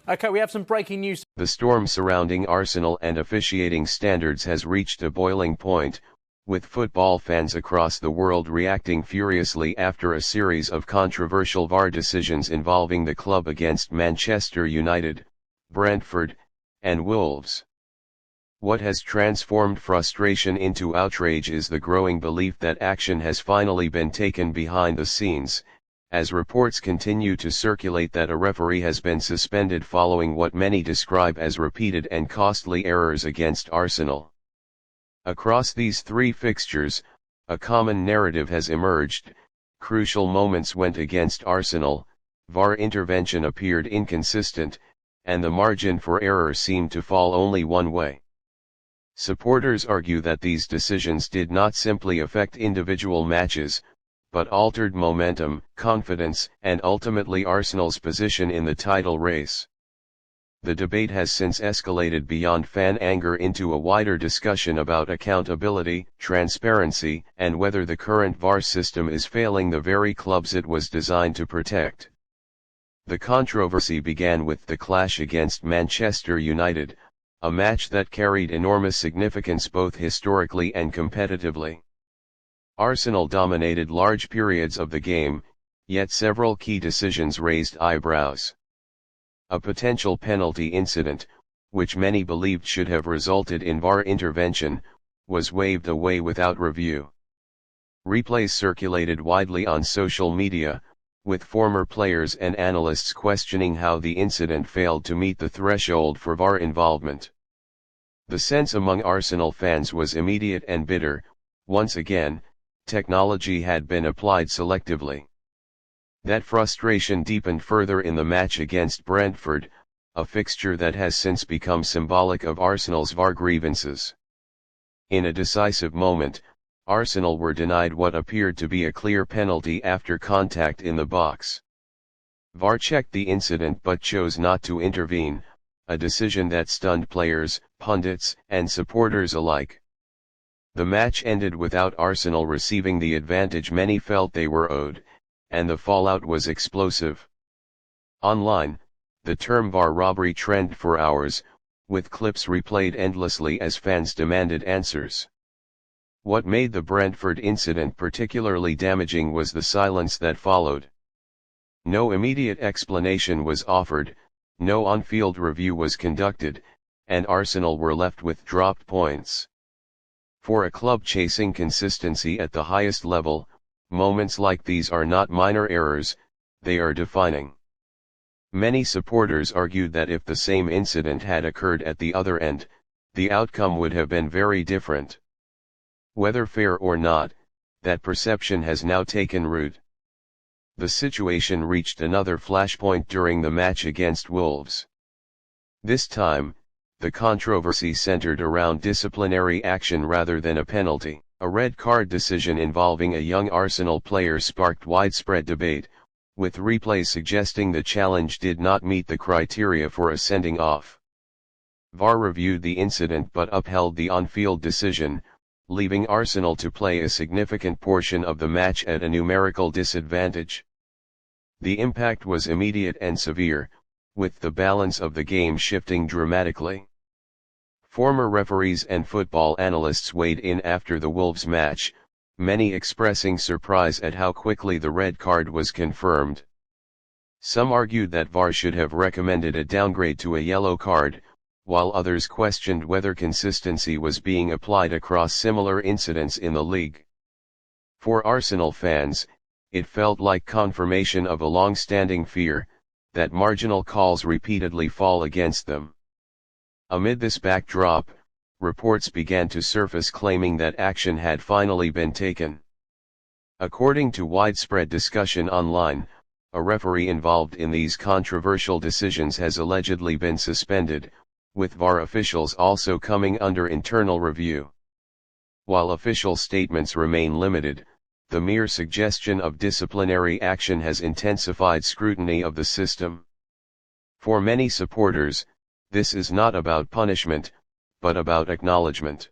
Okay, we have some breaking news. The storm surrounding Arsenal and officiating standards has reached a boiling point, with football fans across the world reacting furiously after a series of controversial VAR decisions involving the club against Manchester United, Brentford, and Wolves. What has transformed frustration into outrage is the growing belief that action has finally been taken behind the scenes, as reports continue to circulate that a referee has been suspended following what many describe as repeated and costly errors against Arsenal. Across these three fixtures, a common narrative has emerged: crucial moments went against Arsenal, VAR intervention appeared inconsistent, and the margin for error seemed to fall only one way. Supporters argue that these decisions did not simply affect individual matches, but altered momentum, confidence, and ultimately Arsenal's position in the title race. The debate has since escalated beyond fan anger into a wider discussion about accountability, transparency, and whether the current VAR system is failing the very clubs it was designed to protect. The controversy began with the clash against Manchester United, a match that carried enormous significance both historically and competitively. Arsenal dominated large periods of the game, yet several key decisions raised eyebrows. A potential penalty incident, which many believed should have resulted in VAR intervention, was waved away without review. Replays circulated widely on social media, with former players and analysts questioning how the incident failed to meet the threshold for VAR involvement. The sense among Arsenal fans was immediate and bitter: once again, technology had been applied selectively. That frustration deepened further in the match against Brentford, a fixture that has since become symbolic of Arsenal's VAR grievances. In a decisive moment, Arsenal were denied what appeared to be a clear penalty after contact in the box. VAR checked the incident but chose not to intervene, a decision that stunned players, pundits, and supporters alike. The match ended without Arsenal receiving the advantage many felt they were owed, and the fallout was explosive. Online, the term VAR robbery trended for hours, with clips replayed endlessly as fans demanded answers. What made the Brentford incident particularly damaging was the silence that followed. No immediate explanation was offered, no on-field review was conducted, and Arsenal were left with dropped points. For a club chasing consistency at the highest level, moments like these are not minor errors, they are defining. Many supporters argued that if the same incident had occurred at the other end, the outcome would have been very different. Whether fair or not, that perception has now taken root. The situation reached another flashpoint during the match against Wolves. This time, the controversy centered around disciplinary action rather than a penalty. A red card decision involving a young Arsenal player sparked widespread debate, with replays suggesting the challenge did not meet the criteria for a sending off. VAR reviewed the incident but upheld the on-field decision, leaving Arsenal to play a significant portion of the match at a numerical disadvantage. The impact was immediate and severe, with the balance of the game shifting dramatically. Former referees and football analysts weighed in after the Wolves match, many expressing surprise at how quickly the red card was confirmed. Some argued that VAR should have recommended a downgrade to a yellow card, while others questioned whether consistency was being applied across similar incidents in the league. For Arsenal fans, it felt like confirmation of a long-standing fear, that marginal calls repeatedly fall against them. Amid this backdrop, reports began to surface claiming that action had finally been taken. According to widespread discussion online, a referee involved in these controversial decisions has allegedly been suspended, with VAR officials also coming under internal review. While official statements remain limited, the mere suggestion of disciplinary action has intensified scrutiny of the system. For many supporters, this is not about punishment, but about acknowledgement.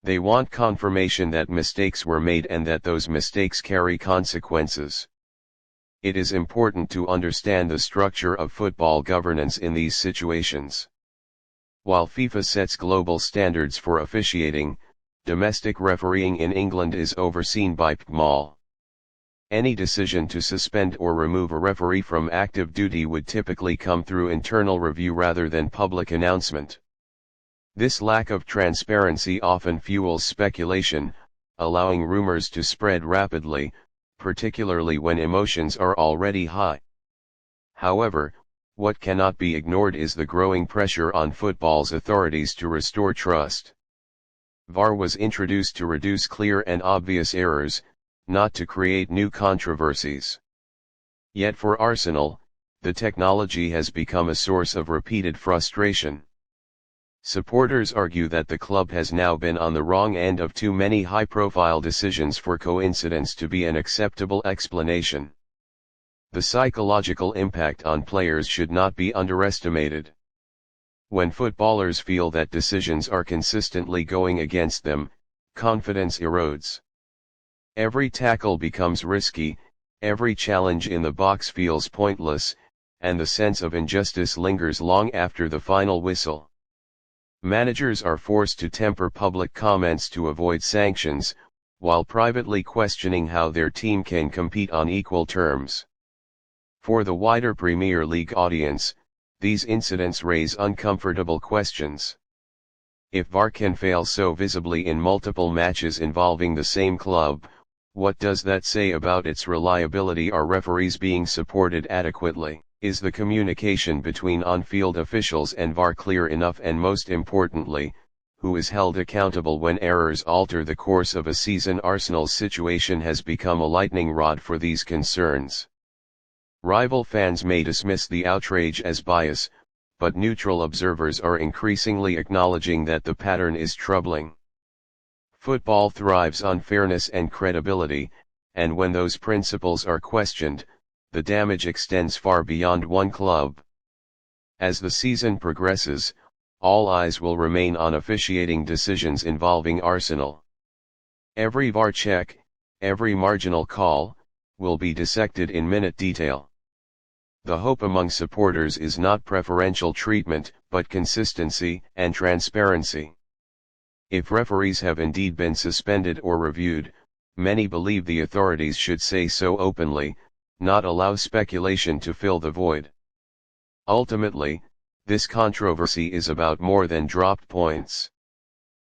They want confirmation that mistakes were made and that those mistakes carry consequences. It is important to understand the structure of football governance in these situations. While FIFA sets global standards for officiating, domestic refereeing in England is overseen by PMAL. Any decision to suspend or remove a referee from active duty would typically come through internal review rather than public announcement. This lack of transparency often fuels speculation, allowing rumors to spread rapidly, particularly when emotions are already high. However, what cannot be ignored is the growing pressure on football's authorities to restore trust. VAR was introduced to reduce clear and obvious errors, not to create new controversies. Yet for Arsenal, the technology has become a source of repeated frustration. Supporters argue that the club has now been on the wrong end of too many high-profile decisions for coincidence to be an acceptable explanation. The psychological impact on players should not be underestimated. When footballers feel that decisions are consistently going against them, confidence erodes. Every tackle becomes risky, every challenge in the box feels pointless, and the sense of injustice lingers long after the final whistle. Managers are forced to temper public comments to avoid sanctions, while privately questioning how their team can compete on equal terms. For the wider Premier League audience, these incidents raise uncomfortable questions. If VAR can fail so visibly in multiple matches involving the same club, what does that say about its reliability? Are referees being supported adequately? Is the communication between on-field officials and VAR clear enough? And most importantly, who is held accountable when errors alter the course of a season? Arsenal's situation has become a lightning rod for these concerns. Rival fans may dismiss the outrage as bias, but neutral observers are increasingly acknowledging that the pattern is troubling. Football thrives on fairness and credibility, and when those principles are questioned, the damage extends far beyond one club. As the season progresses, all eyes will remain on officiating decisions involving Arsenal. Every VAR check, every marginal call, will be dissected in minute detail. The hope among supporters is not preferential treatment, but consistency and transparency. If referees have indeed been suspended or reviewed, many believe the authorities should say so openly, not allow speculation to fill the void. Ultimately, this controversy is about more than dropped points.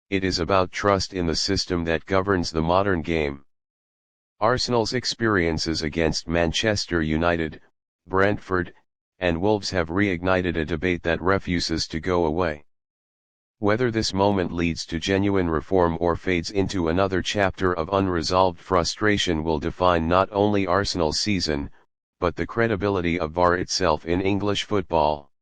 It is about trust in the system that governs the modern game. Arsenal's experiences against Manchester United, Brentford, and Wolves have reignited a debate that refuses to go away. Whether this moment leads to genuine reform or fades into another chapter of unresolved frustration will define not only Arsenal's season, but the credibility of VAR itself in English football.